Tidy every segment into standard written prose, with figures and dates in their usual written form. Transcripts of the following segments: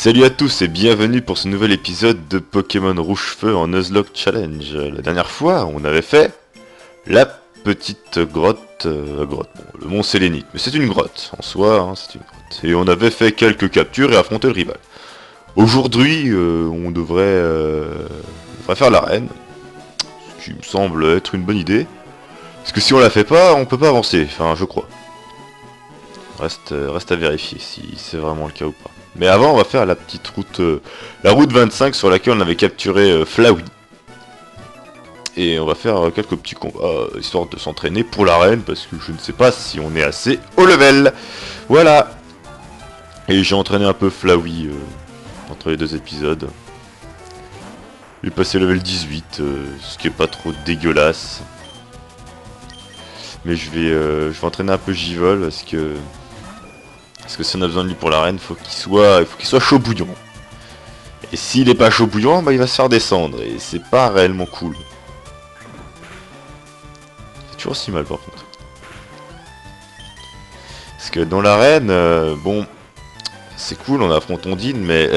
Salut à tous et bienvenue pour ce nouvel épisode de Pokémon Rouge-Feu en Nuzlocke Challenge. La dernière fois, on avait fait la petite grotte, bon, le mont Sélénite, mais c'est une grotte en soi, hein, c'est une grotte. Et on avait fait quelques captures et affronté le rival. Aujourd'hui, on devrait faire l'arène, ce qui me semble être une bonne idée. Parce que si on la fait pas, on peut pas avancer, enfin je crois. Reste à vérifier si c'est vraiment le cas ou pas. Mais avant, on va faire la petite route, la route 25 sur laquelle on avait capturé Flowey. Et on va faire quelques petits combats, histoire de s'entraîner pour l'arène, parce que je ne sais pas si on est assez haut level. Voilà. Et j'ai entraîné un peu Flowey entre les deux épisodes. J'ai passé level 18, ce qui est pas trop dégueulasse. Mais je vais entraîner un peu Givol, parce que si on a besoin de lui pour l'arène, il faut qu'il soit chaud bouillant. Et s'il est pas chaud bouillant, bah il va se faire descendre, et c'est pas réellement cool. C'est toujours si mal par contre. Parce que dans l'arène, bon, c'est cool, on affronte Ondine, mais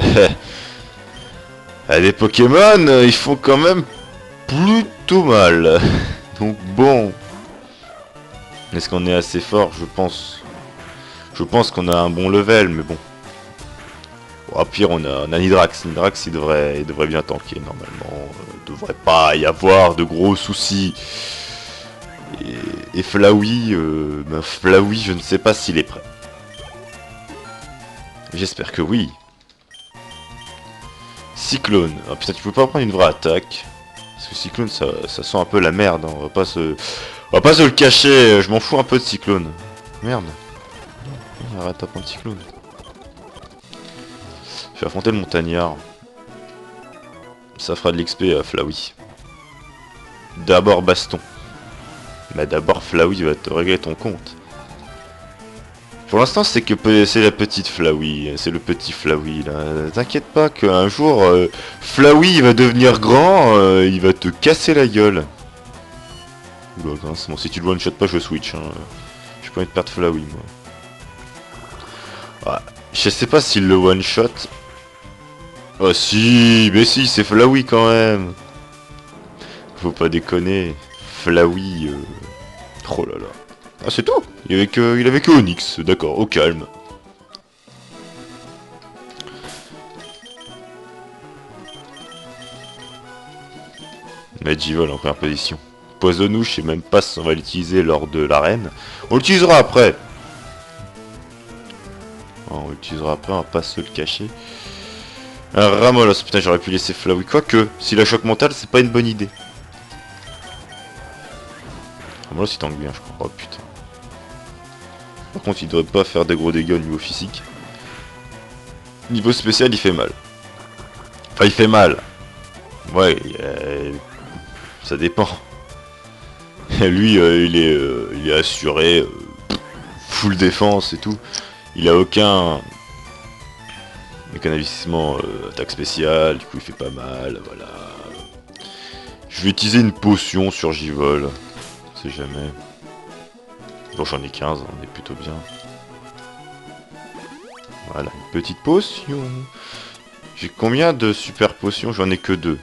les Pokémon, ils font quand même plutôt mal. Donc bon, est-ce qu'on est assez fort? Je pense. Je pense qu'on a un bon level, mais bon. Au pire, on a Nidrax. Nidrax, il devrait bien tanker normalement. Il devrait pas y avoir de gros soucis. Et Flowey, Flowey, je ne sais pas s'il est prêt. J'espère que oui. Cyclone. Ah putain, tu peux pas prendre une vraie attaque. Parce que Cyclone, ça sent un peu la merde. Hein. On va pas se le cacher. Je m'en fous un peu de Cyclone. Merde. Arrête de prendre Cyclone. Je vais affronter le montagnard. Ça fera de l'XP à Flowey. D'abord baston. Mais d'abord Flowey va te régler ton compte. Pour l'instant c'est la petite Flowey. C'est le petit Flowey là. T'inquiète pas qu'un jour Flowey va devenir grand, il va te casser la gueule. Oula, c'est bon, si tu le one shot pas je switch. Hein. J'ai pas envie de perdre Flowey moi. Ouais. Je sais pas s'il le one shot. Oh si, mais si, c'est Flowey quand même. Faut pas déconner. Flowey. Oh là là. Ah c'est tout. Il avait que Onyx, d'accord, au calme. Medjivol en première position. Poisonouche, je sais même pas si on va l'utiliser lors de l'arène. On l'utilisera après. On l'utilisera après, on va pas se le cacher. Un Ramolos, putain j'aurais pu laisser Flowey. Quoique, s'il a choc mental, c'est pas une bonne idée. Ramolos il tank bien je crois. Oh putain. Par contre il devrait pas faire des gros dégâts au niveau physique. Niveau spécial il fait mal. Enfin il fait mal. Ouais, ça dépend. Lui il est assuré. Full défense et tout. Il a aucun investissement attaque spéciale, du coup il fait pas mal, voilà. Je vais utiliser une potion sur Givol, on sait jamais. Bon j'en ai 15, on est plutôt bien. Voilà, une petite potion. J'ai combien de super potions? J'en ai que 2. Ouais,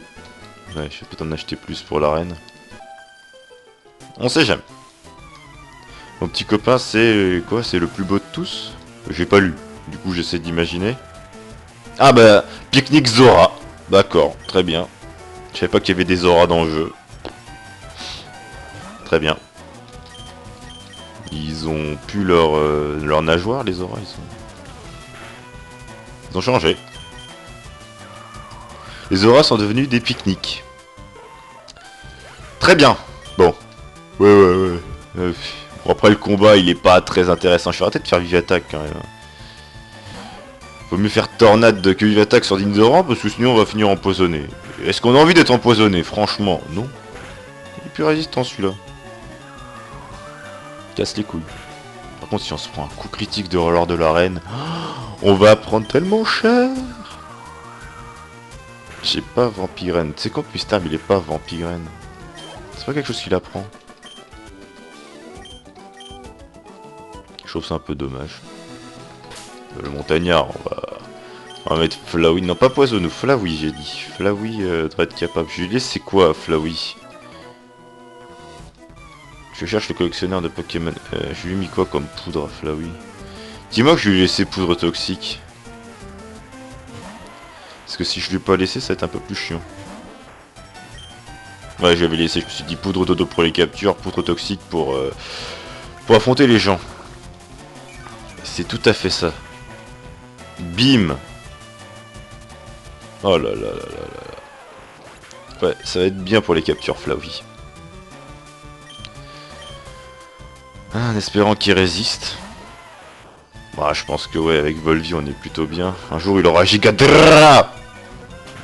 je vais peut-être en acheter plus pour l'arène. On sait jamais. Mon petit copain c'est quoi? C'est le plus beau de tous? J'ai pas lu, du coup j'essaie d'imaginer. Ah bah, Pique-Nique Zora. D'accord, très bien. Je savais pas qu'il y avait des Zora dans le jeu. Très bien. Ils ont pu leur nageoire, les Zora, ils ont changé. Les Zora sont devenus des pique-niques. Très bien. Bon. Ouais. Bon, après le combat, il est pas très intéressant. Je vais arrêter de faire Vive Attaque quand même. Vaut mieux faire tornade que Vive Attaque sur Dinzoran parce que sinon on va finir empoisonné. Est-ce qu'on a envie d'être empoisonné? Franchement, non. Il est plus résistant celui-là. Casse les couilles. Par contre, si on se prend un coup critique de lors de l'arène, on va prendre tellement cher. J'ai pas Vampirène. Tu sais quoi, Pistam, il est pas Vampirène. C'est pas quelque chose qu'il apprend. Je trouve ça un peu dommage. Le montagnard, On va mettre Flowey. Non, pas Poisonnou. Flowey, j'ai dit. Flowey devrait être capable. Je lui laisse, c'est quoi Flowey? Je cherche le collectionneur de Pokémon. Je lui ai mis quoi comme poudre à Flowey? Dis-moi que je lui ai laissé poudre toxique. Parce que si je lui ai pas laissé, ça va être un peu plus chiant. Ouais, j'avais laissé, je me suis dit poudre dodo pour les captures, poudre toxique pour affronter les gens. C'est tout à fait ça. Bim. Oh là là là là là. Ouais, ça va être bien pour les captures Flowey. En espérant qu'il résiste. Bah, je pense que ouais, avec Volvi on est plutôt bien. Un jour il aura Gigadra.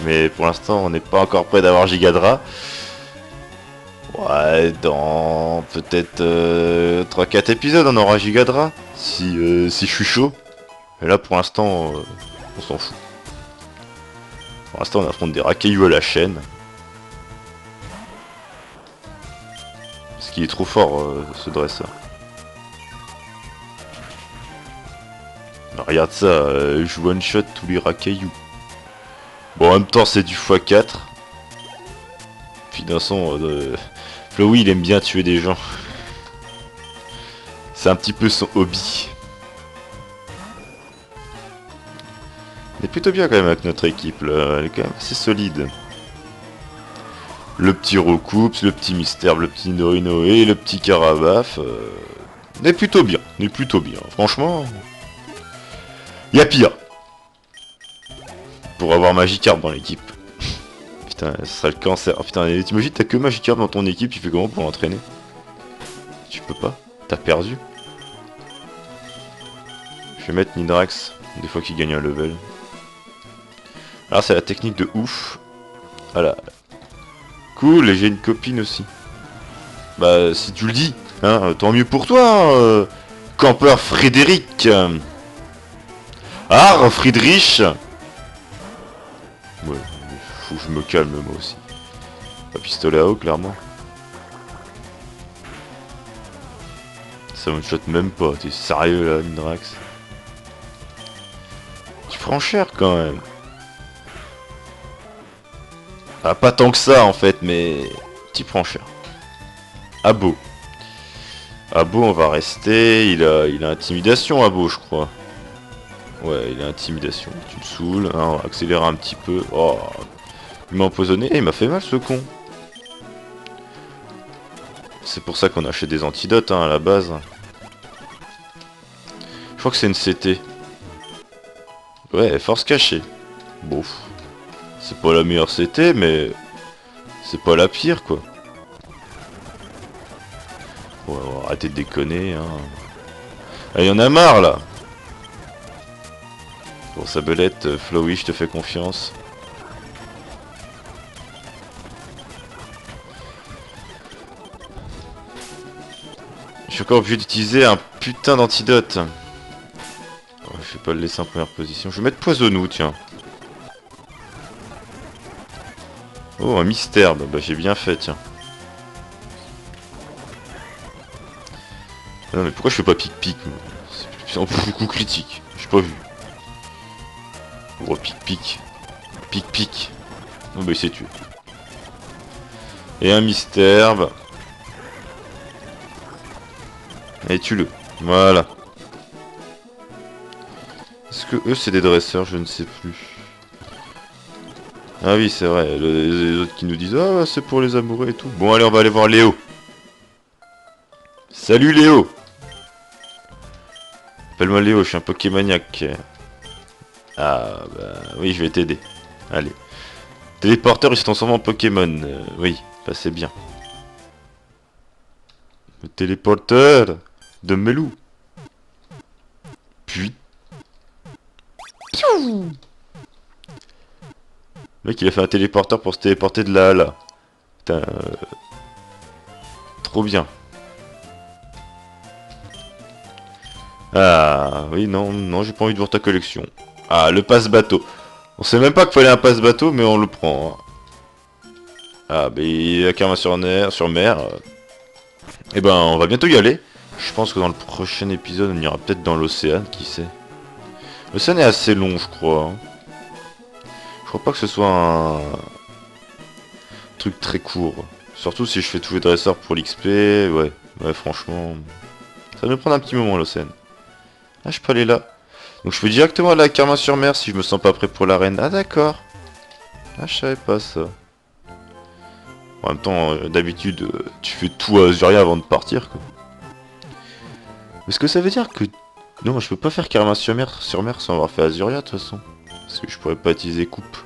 Mais pour l'instant on n'est pas encore prêt d'avoir Gigadra. Ouais, dans peut-être 3-4 épisodes on aura Gigadra. Si je suis chaud. Mais là pour l'instant on s'en fout. Pour l'instant on affronte des Racaillou à la chaîne. Parce qu'il est trop fort ce dresseur. Regarde ça, je one shot tous les Racaillou. Bon en même temps c'est du x4. Puis d'un son Flowey il aime bien tuer des gens. C'est un petit peu son hobby. On est plutôt bien quand même avec notre équipe là, elle est quand même assez solide. Le petit Recoups, le petit Mystère, le petit Norinoé, le petit Carabaf. On est plutôt bien, franchement. Il y a pire. Pour avoir Magikarp dans l'équipe. Putain, ce serait le cancer. Oh putain, t'imagines, t'as que Magikarp dans ton équipe, tu fais comment pour l'entraîner? Tu peux pas, t'as perdu. Je vais mettre Nidrax, des fois qu'il gagne un level. Alors c'est la technique de ouf. Voilà. Cool, et j'ai une copine aussi. Bah si tu le dis, hein, tant mieux pour toi, campeur Frédéric. Ah, Friedrich. Ouais, faut que je me calme moi aussi. Pas pistolet à eau, clairement. Ça me shot même pas, t'es sérieux là, Nidrax? Tu prends cher quand même. Ah, pas tant que ça en fait, mais tu prends cher. Abo. Abo, on va rester. Il a intimidation, Abo, je crois. Ouais, il a intimidation. Tu me saoules. Hein, on va accélérer un petit peu. Oh, il m'a empoisonné. Et il m'a fait mal ce con. C'est pour ça qu'on achète des antidotes hein, à la base. Je crois que c'est une CT. Ouais, force cachée. Bon. C'est pas la meilleure CT, mais c'est pas la pire quoi. Ouais, on va arrêter de déconner. Hein. Ah, y en a marre là. Pour sa belette, Flowey, je te fais confiance. Je suis encore obligé d'utiliser un putain d'antidote. Oh, je vais pas le laisser en première position. Je vais mettre Poisonnou, tiens. Oh, un Mystère. Bah j'ai bien fait, tiens. Non mais pourquoi je fais pas pic-pic? C'est un coup critique. J'ai pas vu. Oh, pic-pic. Pic-pic. Oh bah il s'est tué. Et un Mystère. Et tue-le. Voilà. Est-ce que eux c'est des dresseurs? Je ne sais plus. Ah oui c'est vrai. Les autres qui nous disent ah c'est pour les amoureux et tout. Bon allez on va aller voir Léo. Salut Léo. Appelle-moi Léo, je suis un Pokémaniac. Ah bah oui je vais t'aider. Allez. Téléporteur il se transforme en Pokémon. Oui, bah c'est bien. Le téléporteur de Melou. Puis. Piou. Le mec il a fait un téléporteur pour se téléporter de là à là. Putain. Trop bien. Ah oui non, non j'ai pas envie de voir ta collection. Ah le passe-bateau. On sait même pas qu'il fallait un passe-bateau mais on le prend. Hein. Ah bah il y a Karma sur mer. Et ben on va bientôt y aller. Je pense que dans le prochain épisode on ira peut-être dans l'océan, qui sait. L'océan est assez long je crois. Hein. Faut pas que ce soit un truc très court. Surtout si je fais tous les dresseurs pour l'XP, ouais, franchement, ça va me prendre un petit moment l'Océan. Ah, je peux aller là. Donc je peux directement aller à Carmin-sur-Mer si je me sens pas prêt pour l'arène. Ah d'accord. Ah, je savais pas ça. En même temps, d'habitude, tu fais tout à Azuria avant de partir, quoi. Est-ce que ça veut dire que... Non, je peux pas faire Carmin-sur-Mer sans avoir fait Azuria, de toute façon. Parce que je pourrais pas utiliser coupe.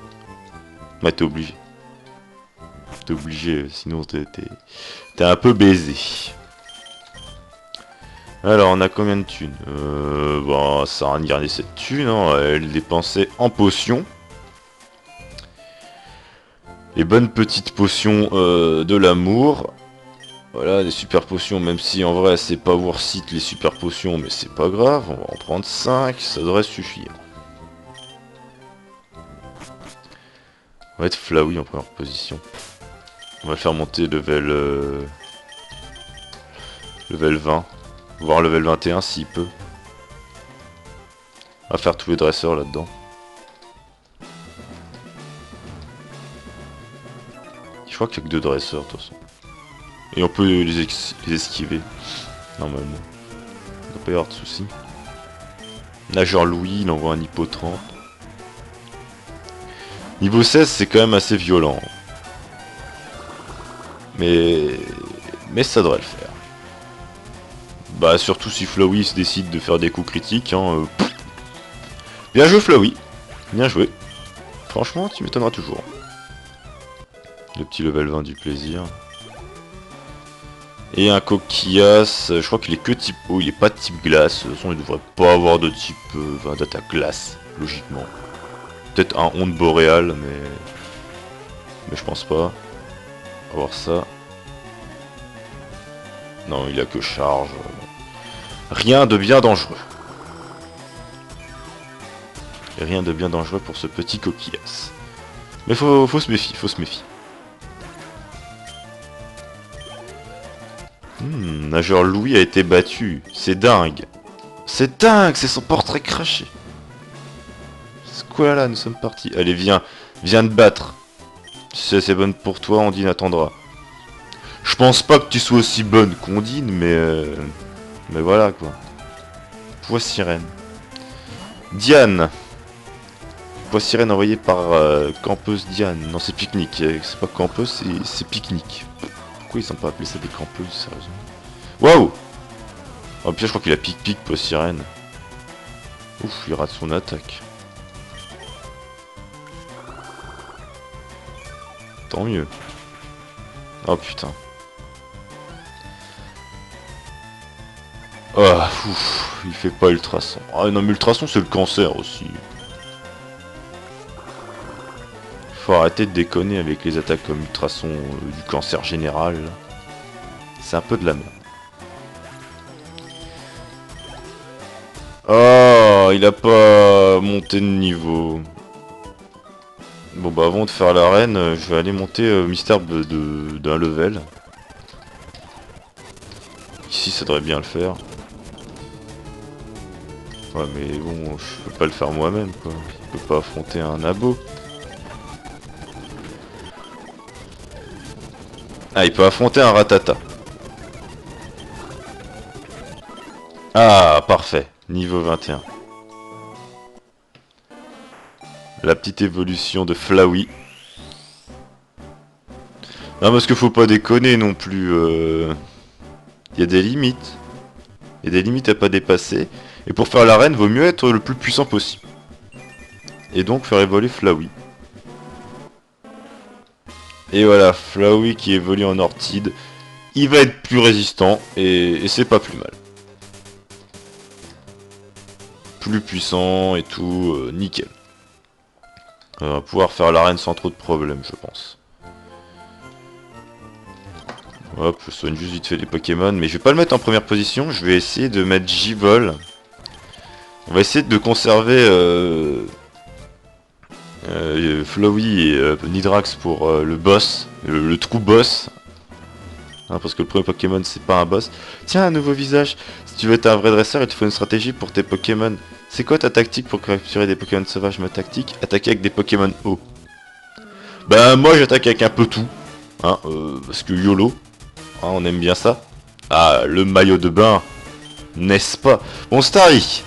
Ouais, t'es obligé. T'es obligé, sinon t'es un peu baisé. Alors, on a combien de thunes? Bon, ça a rien de garder cette thune, hein. Elle dépensait en potions. Les bonnes petites potions de l'amour. Voilà, des super potions, même si en vrai c'est pas worth it les super potions, mais c'est pas grave, on va en prendre 5, ça devrait suffire. On va être Flowey en première position. On va le faire monter level 20, voire level 21 s'il peut. On va faire tous les dresseurs là-dedans. Je crois qu'il n'y a que 2 dresseurs de toute façon. Et on peut les esquiver, normalement. Il ne doit pas y avoir de soucis. Nageur Louis, il envoie un hippo 30. Niveau 16, c'est quand même assez violent. Mais ça devrait le faire. Bah surtout si Flowey se décide de faire des coups critiques. Hein, Bien joué Flowey. Bien joué. Franchement, tu m'étonneras toujours. Le petit level 20 du plaisir. Et un coquillasse, je crois qu'il est que type eau, il est pas de type glace. De toute façon, il devrait pas avoir de type d'attaque glace, logiquement. Peut-être un onde boréale, mais je pense pas. On va voir ça. Non, il a que charge. Rien de bien dangereux. Et rien de bien dangereux pour ce petit coquillasse. Mais faut se méfier, faut se méfier. Nageur Louis a été battu. C'est dingue. C'est dingue, c'est son portrait craché. C'est quoi là, nous sommes partis. Allez, viens. Viens te battre. Si c'est bonne pour toi, Ondine attendra. Je pense pas que tu sois aussi bonne qu'Ondine, mais voilà quoi. Poids sirène. Diane. Poids sirène envoyé par Campeuse Diane. Non, c'est pique-nique. C'est pas Campeuse, c'est pique-nique. Pourquoi ils sont pas appelés ça des campeuses, sérieusement? Waouh! Oh pire, je crois qu'il a pique-pique, Poids sirène. Ouf, il rate son attaque. Tant mieux. Oh putain. Oh, ouf, il fait pas ultrason. Ah non, mais ultrason c'est le cancer aussi. Faut arrêter de déconner avec les attaques comme ultrason du cancer général. C'est un peu de la merde. Oh, il a pas monté de niveau. Bon bah avant de faire l'arène, je vais aller monter mystère d'un level. Ici ça devrait bien le faire. Ouais mais bon, je peux pas le faire moi-même quoi. Je peux pas affronter un abo. Ah, il peut affronter un ratata. Ah, parfait. Niveau 21. La petite évolution de Flowey. Non, parce qu'il faut pas déconner non plus. Il y a des limites. Il y a des limites à pas dépasser. Et pour faire l'arène, vaut mieux être le plus puissant possible. Et donc faire évoluer Flowey. Et voilà, Flowey qui évolue en Ortide. Il va être plus résistant et c'est pas plus mal. Plus puissant et tout, nickel. On va pouvoir faire l'arène sans trop de problèmes, je pense. Hop, je soigne juste vite fait les Pokémon, mais je vais pas le mettre en première position, je vais essayer de mettre Givol. On va essayer de conserver Flowey et Nidrax pour le boss, le true boss. Hein, parce que le premier Pokémon c'est pas un boss. Tiens, un nouveau visage. Si tu veux être un vrai dresseur, il te faut une stratégie pour tes Pokémon. C'est quoi ta tactique pour capturer des Pokémon sauvages? Ma tactique? Attaquer avec des Pokémon hauts. Bah moi j'attaque avec un peu tout. Hein, parce que YOLO. Hein, on aime bien ça. Ah, le maillot de bain. N'est-ce pas? Bon, Starry.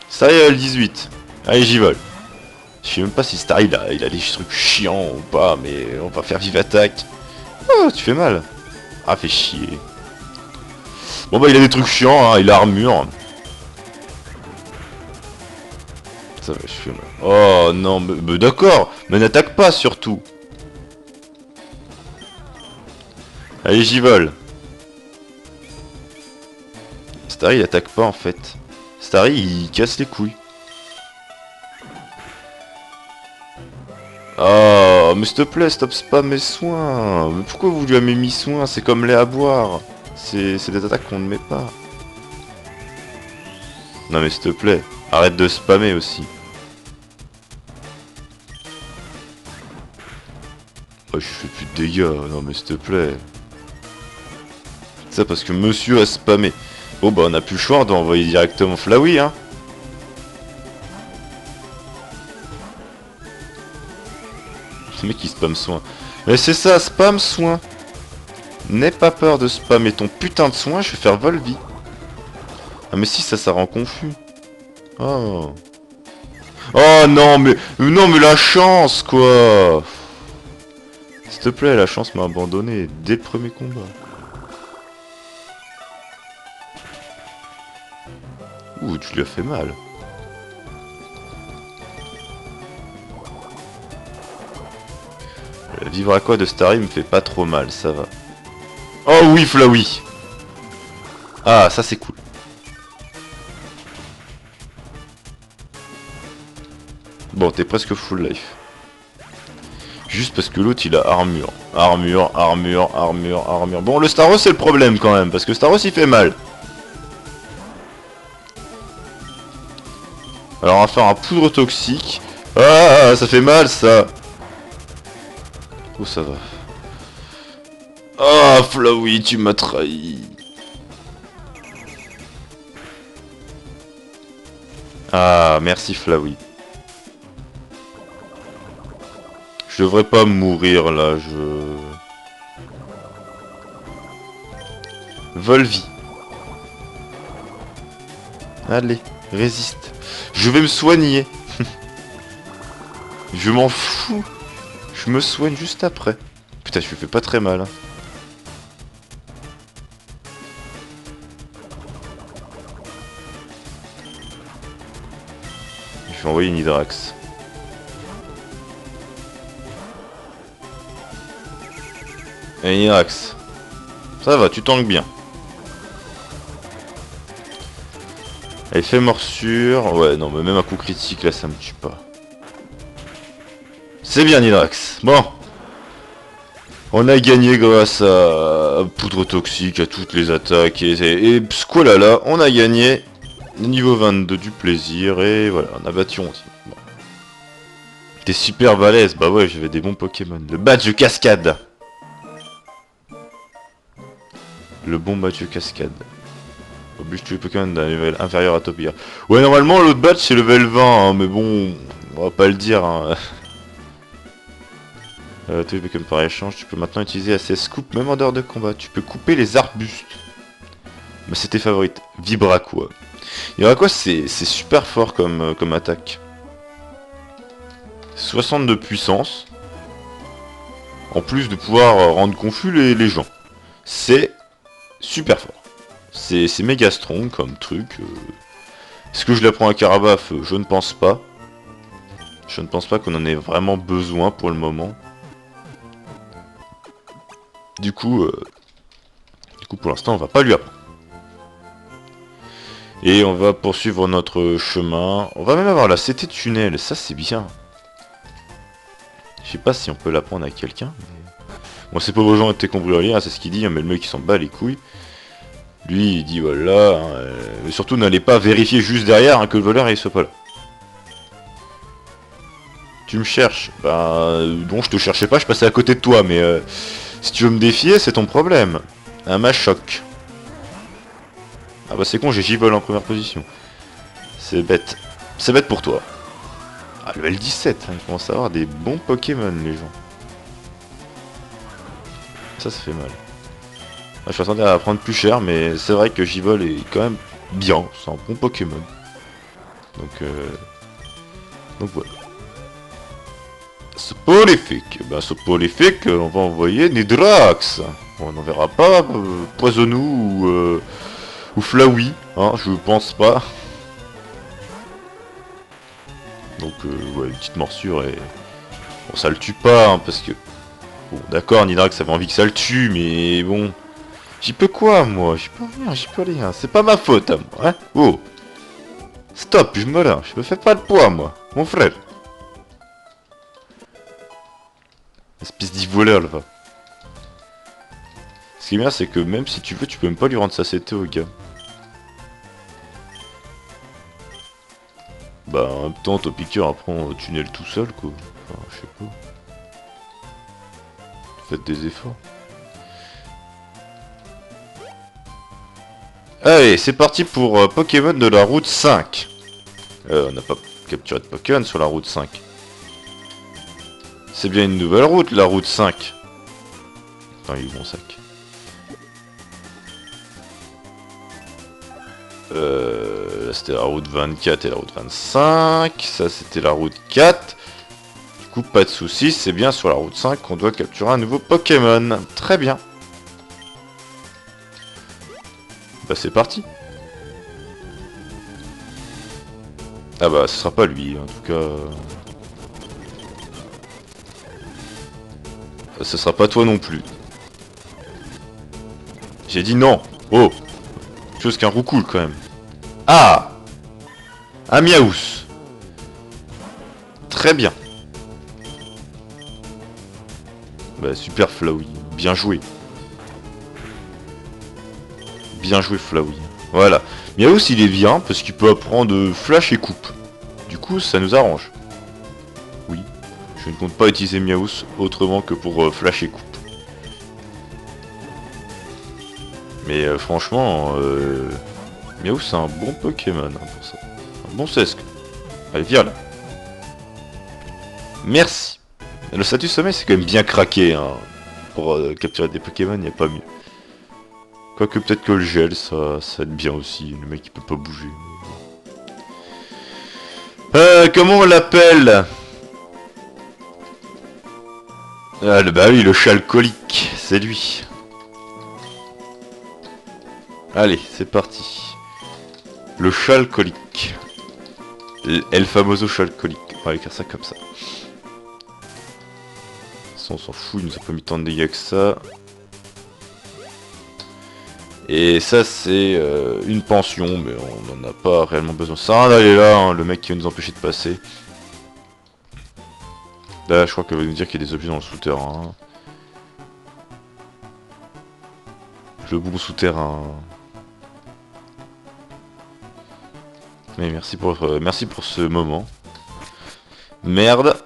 Starry level 18. Allez, j'y vole. Je sais même pas si Starry il a des trucs chiants ou pas, mais on va faire vive attaque. Oh, tu fais mal. Ah, fait chier. Bon bah il a des trucs chiants, hein, il a armure. Ça va, je fais mal. Oh non, mais d'accord, mais n'attaque pas surtout. Allez, j'y vole. Starry il attaque pas en fait. Starry il casse les couilles. Oh, mais s'il te plaît, stop spam mes soins. Mais pourquoi vous lui avez mis soins? C'est comme lait à boire. C'est des attaques qu'on ne met pas. Non mais s'il te plaît, arrête de spammer aussi. Oh, je fais plus de dégâts, non mais s'il te plaît. C'est ça parce que monsieur a spammé. Bon bah on a plus le choix, on doit envoyer directement Flowey hein. Ce mec qui spam soin. Mais c'est ça, spam soin. N'aie pas peur de spammer ton putain de soin, je vais faire Volvi. Ah mais si ça rend confus. Oh. Oh non mais la chance quoi. S'il te plaît, la chance m'a abandonné dès le premier combat. Ouh, tu lui as fait mal. Vivre à quoi de Starry me fait pas trop mal, ça va. Oh oui, Flowey. Ah, ça c'est cool. Bon, t'es presque full life. Juste parce que l'autre il a armure. Armure. Bon, le Staros c'est le problème quand même, parce que Staros il fait mal. Alors on va faire un poudre toxique. Ah, ça fait mal ça. Oh, ça va. Ah, Flowey, tu m'as trahi. Ah, merci Flowey. Je devrais pas mourir là, Volvi. Allez, résiste. Je vais me soigner. Je m'en fous. Je me soigne juste après. Putain, je lui fais pas très mal. Hein. Je vais envoyer une Hydrax. Et Hydrax. Ça va, tu tankes bien. Effet morsure. Ouais, non, mais même un coup critique, là, ça me tue pas. C'est bien, Hydrax. Bon. On a gagné grâce à poudre toxique, à toutes les attaques. Et Squalala, on a gagné. Niveau 22 du plaisir. Et voilà, on a battu 11. Bon. T'es super balèze. Bah ouais, j'avais des bons Pokémon. Le badge cascade. Le bon badge cascade. Oblige tous les Pokémon d'un level inférieur à Topia. Ouais, normalement, l'autre badge c'est level 20, hein, mais bon, on va pas le dire. Hein. Tous les Pokémon par échange, tu peux maintenant utiliser ACS Coupe, même en dehors de combat. Tu peux couper les arbustes. Mais c'est tes favorites. Vibraqua. Vibraqua, c'est super fort comme attaque. 60 de puissance. En plus de pouvoir rendre confus les gens. C'est super fort. C'est méga strong comme truc. Est-ce que je l'apprends à Carabaf? Je ne pense pas. Je ne pense pas qu'on en ait vraiment besoin pour le moment. Du coup pour l'instant, on va pas lui apprendre. Et on va poursuivre notre chemin. On va même avoir la CT tunnel. Ça, c'est bien. Je sais pas si on peut l'apprendre à quelqu'un. Mais... Bon, ces pauvres gens étaient cambriolés, hein, c'est ce qu'il dit. Hein, mais le mec, il s'en bat les couilles. Lui, il dit voilà. Hein, mais surtout, n'allez pas vérifier juste derrière hein, que le voleur, il soit pas là. Tu me cherches. Bah, bon, je te cherchais pas, je passais à côté de toi. Mais si tu veux me défier, c'est ton problème. Un Machoc. Ah bah c'est con, j'ai Givol en première position. C'est bête. C'est bête pour toi. Ah, level 17, hein, ils commencent à avoir des bons Pokémon, les gens. ça fait mal. Ah, je m'attendais à prendre plus cher, mais c'est vrai que Givol est quand même bien, c'est un bon Pokémon. Donc voilà. Soporifique. Ben Soporifique, on va envoyer Nidrax. On n'en verra pas Poisonou ou Flowey, hein, je pense pas. Donc ouais, une petite morsure et... Bon, ça le tue pas, hein, parce que... Bon, d'accord, Nidrax avait envie que ça le tue, mais bon... J'y peux quoi, moi? J'y peux rien, j'y peux rien. C'est pas ma faute, à moi, hein. Oh. Stop, je me fais pas le poids, moi. Mon frère. Espèce d'y-voleur, là. Ce qui est bien, c'est que même si tu veux, tu peux même pas lui rendre sa CT au gars. Bah, en même temps, ton piqueur apprend au tunnel tout seul, quoi. Enfin, je sais pas. Faites des efforts. Allez, c'est parti pour Pokémon de la route 5. On n'a pas capturé de Pokémon sur la route 5. C'est bien une nouvelle route, la route 5. Enfin, il est où mon sac? C'était la route 24 et la route 25. Ça, c'était la route 4. Du coup, pas de soucis, c'est bien sur la route 5 qu'on doit capturer un nouveau Pokémon. Très bien. Bah, c'est parti. Ah bah, ce sera pas lui, en tout cas... Ce sera pas toi non plus. J'ai dit non. Oh. Chose qu'un roucoule quand même. Ah. Un Miaous. Très bien. Bah super Flowey. Bien joué. Bien joué Flowey. Voilà. Miaous il est bien parce qu'il peut apprendre flash et coupe. Du coup ça nous arrange. Oui. Je ne compte pas utiliser Miaous autrement que pour flash et coupe. Mais franchement, Miaous c'est un bon Pokémon hein, pour ça. Un bon sesque. Allez, viens là. Merci. Le statut sommet c'est quand même bien craqué hein. Pour capturer des Pokémon, il n'y a pas mieux. Quoique peut-être que le gel, ça va être bien aussi. Le mec il peut pas bouger. Comment on l'appelle? Ah, bah oui, le chat alcoolique, c'est lui. Allez, c'est parti. Le chat alcoolique. El famoso chat alcoolique. On va écrire ça comme ça. Ça, on s'en fout, il nous a pas mis tant de dégâts que ça. Et ça, c'est une pension, mais on n'en a pas réellement besoin. Ça sert à rien d'aller là, hein, le mec qui va nous empêcher de passer. Là, je crois qu'elle va nous dire qu'il y a des objets dans le souterrain. Le bon souterrain. Mais merci pour ce moment. Merde.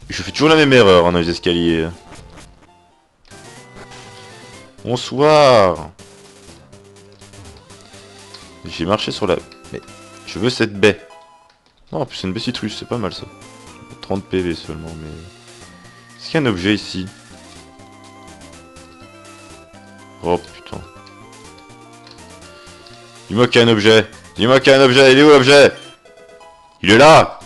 Je fais toujours la même erreur hein, dans les escaliers. Bonsoir. J'ai marché sur la... Mais je veux cette baie. Oh, en plus c'est une baie citrus, c'est pas mal ça. 30 PV seulement, mais... Est-ce qu'il y a un objet ici? Oh putain. Dis-moi qu'il y a un objet. Dis-moi qu'il y a un objet. Il est où l'objet? Il est là.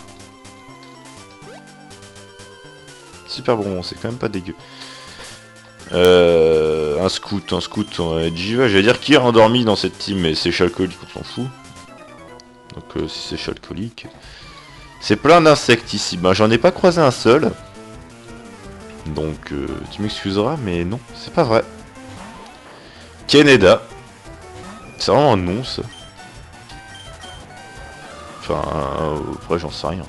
Super bon, c'est quand même pas dégueu. Un scout, on va être Jiva. J'allais dire qui est endormi dans cette team, mais c'est chalcolique, on s'en fout. Donc si c'est chalcolique... C'est plein d'insectes ici. Bah j'en ai pas croisé un seul. Donc tu m'excuseras, mais non, c'est pas vrai. Keneda. C'est vraiment un nom ça. Enfin, après j'en sais rien.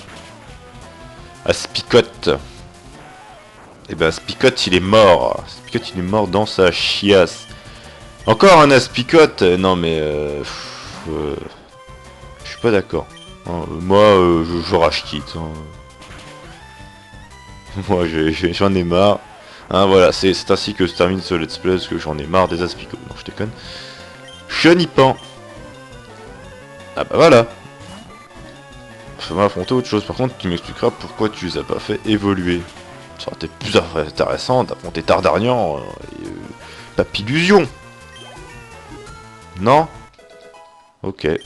Aspicote. Et ben Aspicote il est mort. Aspicote il est mort dans sa chiasse. Encore un Aspicote. Non mais je suis pas d'accord. Hein, moi je rage quitte. Hein. Moi j'en ai marre. Hein, voilà, c'est ainsi que se termine ce let's play parce que j'en ai marre des Aspicotes. Non je déconne. Chenipan. Ah bah voilà. Ça m'a affronté autre chose. Par contre tu m'expliqueras pourquoi tu les as pas fait évoluer. Ça aurait été plus intéressant d'affronter Tardarnian. Papillusion. Non. Ok. Elle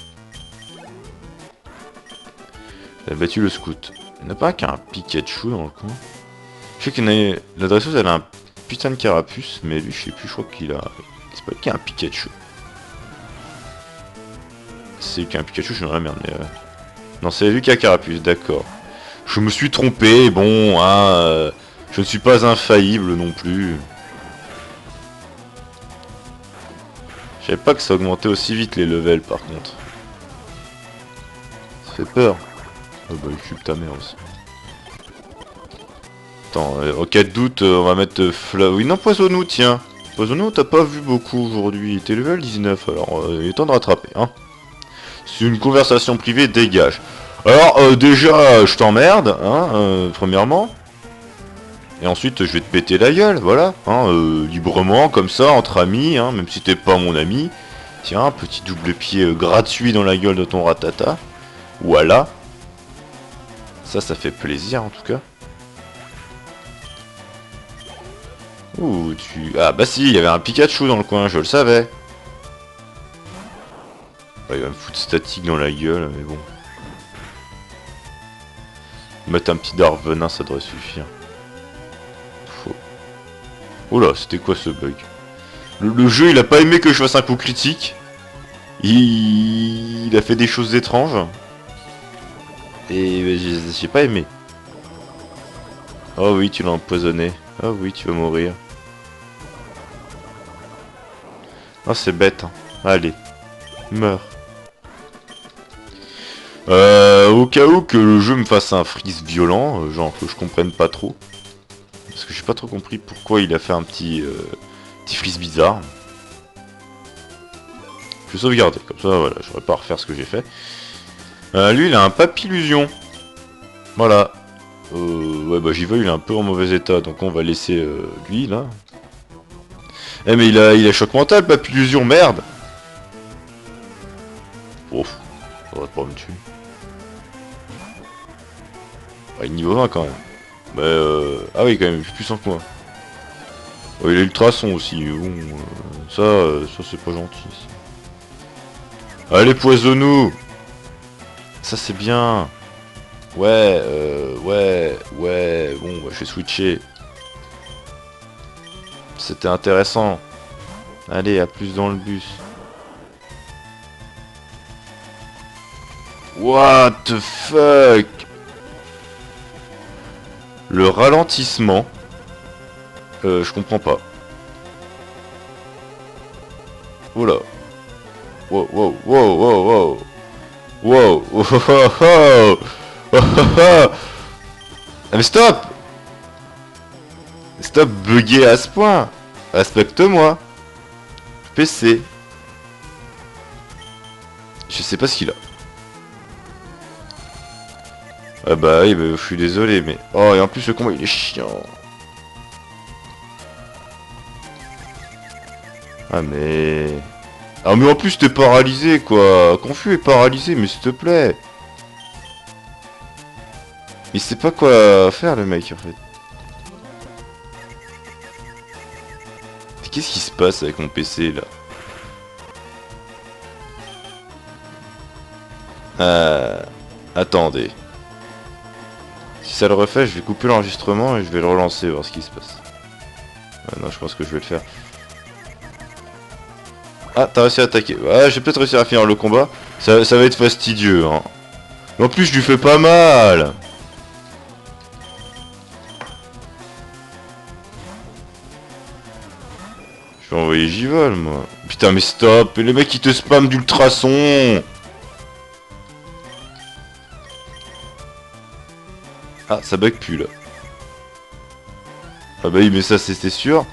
a battu le scout. Il n'y en a pas un qui a un Pikachu dans le coin. Je sais qu'il y en a... La dresseuse, elle a un putain de carapuce, mais lui, je sais plus, je crois qu'il a... C'est pas lui qui a un Pikachu. C'est lui qui a un Pikachu, je suis dans la merde, mais... Non, c'est lui qui a carapuce, d'accord. Je me suis trompé, bon, hein... Je ne suis pas infaillible non plus. Je savais pas que ça augmentait aussi vite les levels, par contre. Ça fait peur. Oh bah, il cube ta mère aussi. Attends, en cas de doute, on va mettre oui, non, Poisonnou, tiens. Poisonnou, t'as pas vu beaucoup aujourd'hui. T'es level 19, alors il est temps de rattraper, hein. C'est une conversation privée, dégage. Alors, déjà, je t'emmerde, hein, premièrement. Et ensuite, je vais te péter la gueule, voilà. Hein, librement, comme ça, entre amis, hein, même si t'es pas mon ami. Tiens, petit double pied gratuit dans la gueule de ton ratata. Voilà. Ça fait plaisir, en tout cas. Ouh, Ah bah si, il y avait un Pikachu dans le coin, je le savais. Ouais, il va me foutre statique dans la gueule, mais bon. Mettre un petit dard venin, ça devrait suffire. Faux. Oh là, c'était quoi ce bug? Le jeu, il a pas aimé que je fasse un coup critique. Il a fait des choses étranges. Et j'ai pas aimé. Oh oui, tu l'as empoisonné. Oh oui, tu vas mourir. Oh, c'est bête. Hein. Allez, meurs. Au cas où que le jeu me fasse un freeze violent, genre que je comprenne pas trop. Parce que j'ai pas trop compris pourquoi il a fait un petit freeze bizarre. Je vais sauvegarder, comme ça, voilà, j'aurais pas à refaire ce que j'ai fait. Lui, il a un papillusion. Voilà. Ouais, bah j'y vais, il est un peu en mauvais état, donc on va laisser lui, là. Eh, mais il a choc mental, papillusion, merde. Ouf, ça va pas me tuer. Ouais, niveau 20 quand même. Mais ah oui, quand même, il est plus puissant que moi. Ouais, il a ultrason aussi, bon, ça c'est pas gentil. Allez, Poisonnou. Ça c'est bien. Ouais, bon, bah, je vais switcher. C'était intéressant. Allez, à plus dans le bus. What the fuck? Le ralentissement. Je comprends pas. Oula. Wow, wow, wow, wow, wow. Wow, oh, oh, oh, oh. Oh, oh, oh. Ah, mais stop! Stop bugger à ce point! Respecte-moi! PC. Je sais pas ce qu'il a. Ah bah oui, bah, je suis désolé, mais... Oh, et en plus le combat il est chiant. Ah mais... Ah mais en plus t'es paralysé quoi. Confus est paralysé, mais s'il te plaît. Il sait pas quoi faire le mec en fait. Qu'est-ce qui se passe avec mon PC là? Attendez. Si ça le refait, je vais couper l'enregistrement et je vais le relancer, voir ce qui se passe. Non, je pense que je vais le faire. Ah, t'as réussi à attaquer. Ouais, j'ai peut-être réussi à finir le combat. Ça va être fastidieux, hein. Mais en plus, je lui fais pas mal. Je vais envoyer Givol, moi. Putain, mais stop. Et le mec, il te spam d'ultrason. Ah, ça bug plus, là. Ah bah oui, mais ça, c'était sûr.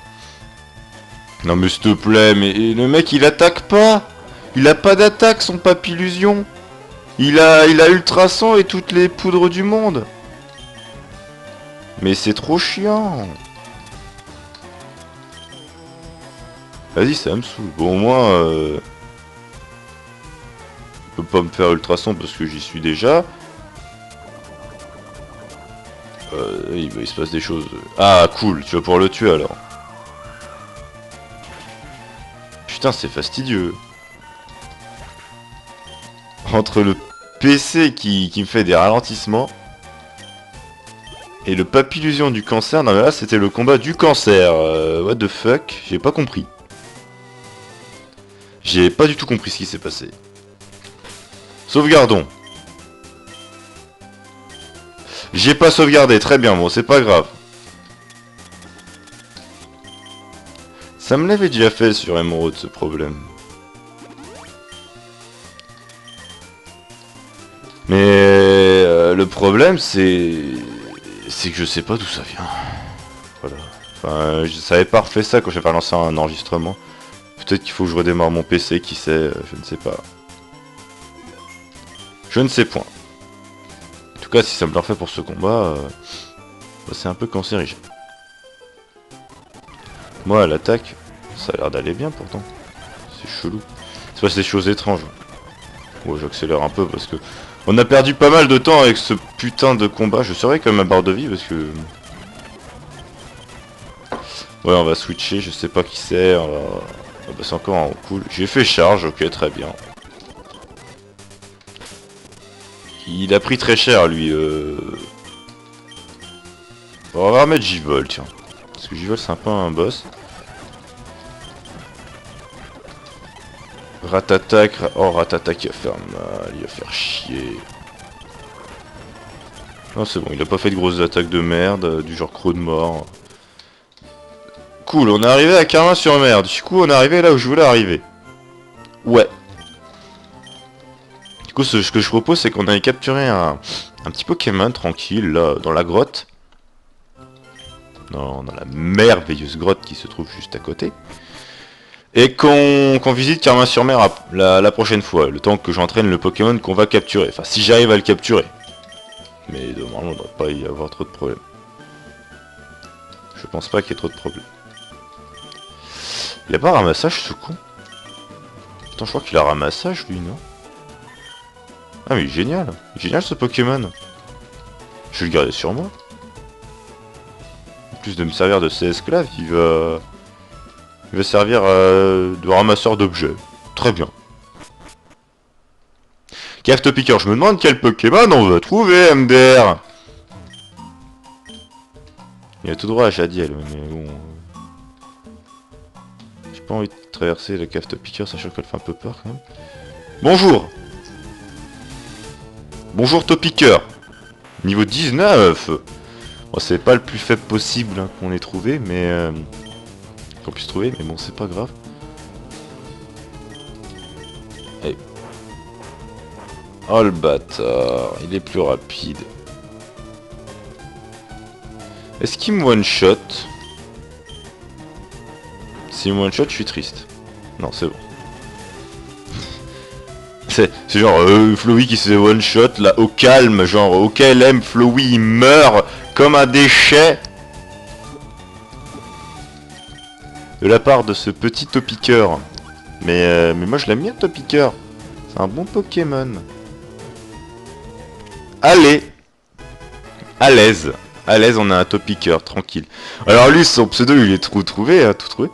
Non mais s'il te plaît, mais le mec il attaque pas. Il a pas d'attaque son papillusion. Il a ultrason et toutes les poudres du monde. Mais c'est trop chiant. Vas-y, ça me saoule. Bon, au moins il peut pas me faire ultrason parce que j'y suis déjà. Il se passe des choses. Ah cool, tu vas pouvoir le tuer alors. putain, c'est fastidieux. Entre le PC qui me fait des ralentissements et le papillusion du cancer. Non mais là c'était le combat du cancer. What the fuck, j'ai pas compris. J'ai pas du tout compris ce qui s'est passé. Sauvegardons. J'ai pas sauvegardé, très bien, bon c'est pas grave. Ça me l'avait déjà fait sur Emerald ce problème. Mais le problème c'est que je sais pas d'où ça vient. Voilà. Enfin, je savais pas refait ça quand j'avais lancé un enregistrement. Peut-être qu'il faut que je redémarre mon PC, qui sait, je ne sais pas. Je ne sais point. En tout cas, si ça me l'a refait pour ce combat, bah, c'est un peu cancérigène. Moi, à l'attaque, ça a l'air d'aller bien pourtant. C'est chelou. C'est pas des choses étranges. Ouais, j'accélère un peu parce que... On a perdu pas mal de temps avec ce putain de combat. Je surveille quand même ma barre de vie parce que... Ouais, on va switcher, je sais pas qui c'est. On va... Ah bah c'est encore un cool. J'ai fait charge, ok, très bien. Il a pris très cher, lui. On va remettre Givol, tiens. Parce que Givol, c'est un peu un boss. Ratatak. Oh, Ratatak, il va faire mal. Il va faire chier. Non, c'est bon, il a pas fait de grosses attaques de merde, du genre croc de mort. Cool, on est arrivé à Carmin-sur-Mer. Du coup, on est arrivé là où je voulais arriver. Ouais. Du coup, ce que je propose, c'est qu'on aille capturer un petit Pokémon tranquille, là, dans la grotte. Dans la merveilleuse grotte qui se trouve juste à côté. Et qu'on visite Carmin-sur-Mer la prochaine fois, le temps que j'entraîne le Pokémon qu'on va capturer. Enfin, si j'arrive à le capturer. Mais normalement, il ne doit pas y avoir trop de problèmes. Je pense pas qu'il y ait trop de problèmes. Il a pas un ramassage, ce con? Attends, je crois qu'il a un ramassage, lui, non? Ah, mais il est génial. Il est génial, ce Pokémon. Je vais le garder sur moi. En plus de me servir de ses esclaves, il va servir de ramasseur d'objets. Très bien. Cave Topiqueur, je me demande quel Pokémon on va trouver, MDR. Il a tout droit à Jadiel, mais bon... J'ai pas envie de traverser la cave Topiqueur, sachant qu'elle fait un peu peur quand même. Bonjour. Bonjour Topiqueur. Niveau 19. Bon, c'est pas le plus faible possible hein, qu'on ait trouvé, mais... qu'on puisse trouver, mais bon, c'est pas grave. Allez. Oh le bâtard, il est plus rapide. Est-ce qu'il me one-shot? S'il me one-shot, je suis triste. Non, c'est bon. C'est genre Flowey qui se fait one-shot, là, au calme, genre au KLM, Flowey il meurt comme un déchet. De la part de ce petit Topiqueur. Mais moi je l'aime bien Topiqueur. C'est un bon Pokémon. Allez. À l'aise. À l'aise, on a un Topiqueur, tranquille. Alors lui, son pseudo, il est tout trouvé, hein, tout trouvé.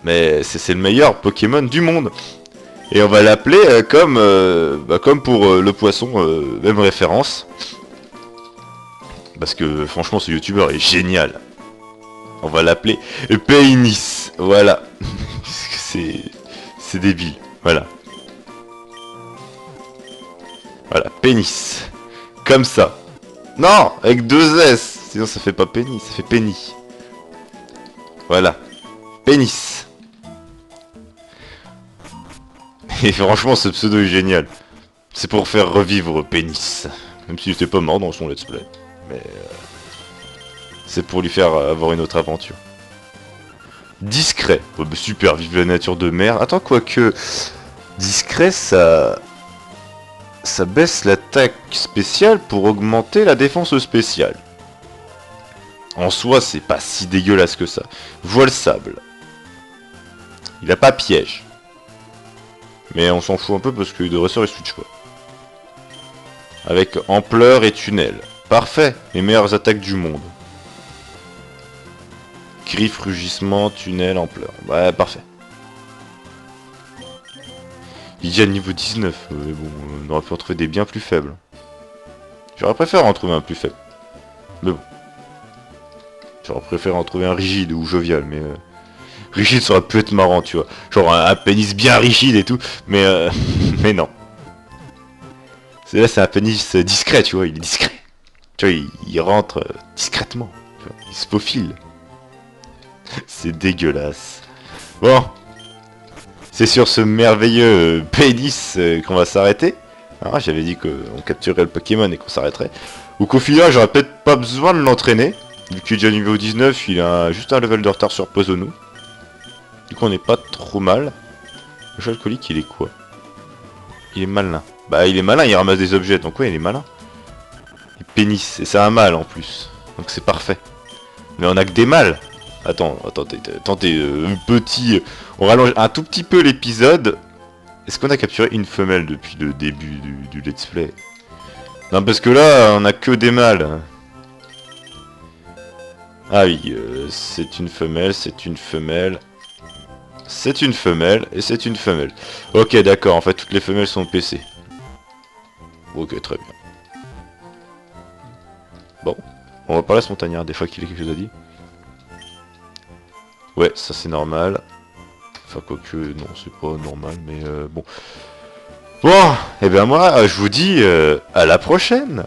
Mais c'est le meilleur Pokémon du monde. Et on va l'appeler comme pour le poisson, même référence. Parce que franchement, ce youtubeur est génial. On va l'appeler Pénis. Voilà. C'est débile. Voilà. Voilà, pénis. Comme ça. Non, avec deux S. Sinon ça fait pas pénis, ça fait pénis. Voilà. Pénis. Et franchement, ce pseudo est génial. C'est pour faire revivre Pénis. Même s'il était pas mort dans son let's play. Mais... c'est pour lui faire avoir une autre aventure. Discret. Oh, bah, super, vive la nature de mer. Attends, quoique... discret, ça baisse l'attaque spéciale pour augmenter la défense spéciale. En soi, c'est pas si dégueulasse que ça. Voile sable. Il a pas piège. Mais on s'en fout un peu parce que de ressort il switch pas. Avec ampleur et tunnel. Parfait, les meilleures attaques du monde. Griffe, rugissement, tunnel, ampleur. Ouais, parfait. Il est déjà niveau 19, mais bon, on aurait pu en trouver des bien plus faibles. J'aurais préféré en trouver un plus faible. Mais bon. J'aurais préféré en trouver un rigide ou jovial, mais... rigide, ça aurait pu être marrant, tu vois. Genre un pénis bien rigide et tout, mais mais non. Là, c'est un pénis discret, tu vois, il est discret. Tu vois, il rentre discrètement. Tu vois, il se faufile. C'est dégueulasse. Bon. C'est sur ce merveilleux pénis qu'on va s'arrêter. Ah, j'avais dit qu'on capturerait le Pokémon et qu'on s'arrêterait. Ou qu'au final, j'aurais peut-être pas besoin de l'entraîner. Vu qu'il est déjà niveau 19, il a juste un level de retard sur Poisonou. Du coup, on n'est pas trop mal. Le chat alcoolique, il est quoi? Il est malin. Bah, il est malin, il ramasse des objets, donc ouais, il est malin. Il pénis, et c'est un mâle en plus. Donc c'est parfait. Mais on a que des mâles. Attends, petit... on rallonge un tout petit peu l'épisode. Est-ce qu'on a capturé une femelle depuis le début du let's play? Non, parce que là, on a que des mâles. Ah oui, c'est une femelle, c'est une femelle. C'est une femelle, et c'est une femelle. Ok, d'accord, en fait, toutes les femelles sont PC. Ok, très bien. Bon, on va parler à ce montagnard, des fois qu'il a quelque chose à dire. Ouais, ça c'est normal. Enfin, quoique, non, c'est pas normal, mais bon. Bon, et bien moi, je vous dis à la prochaine.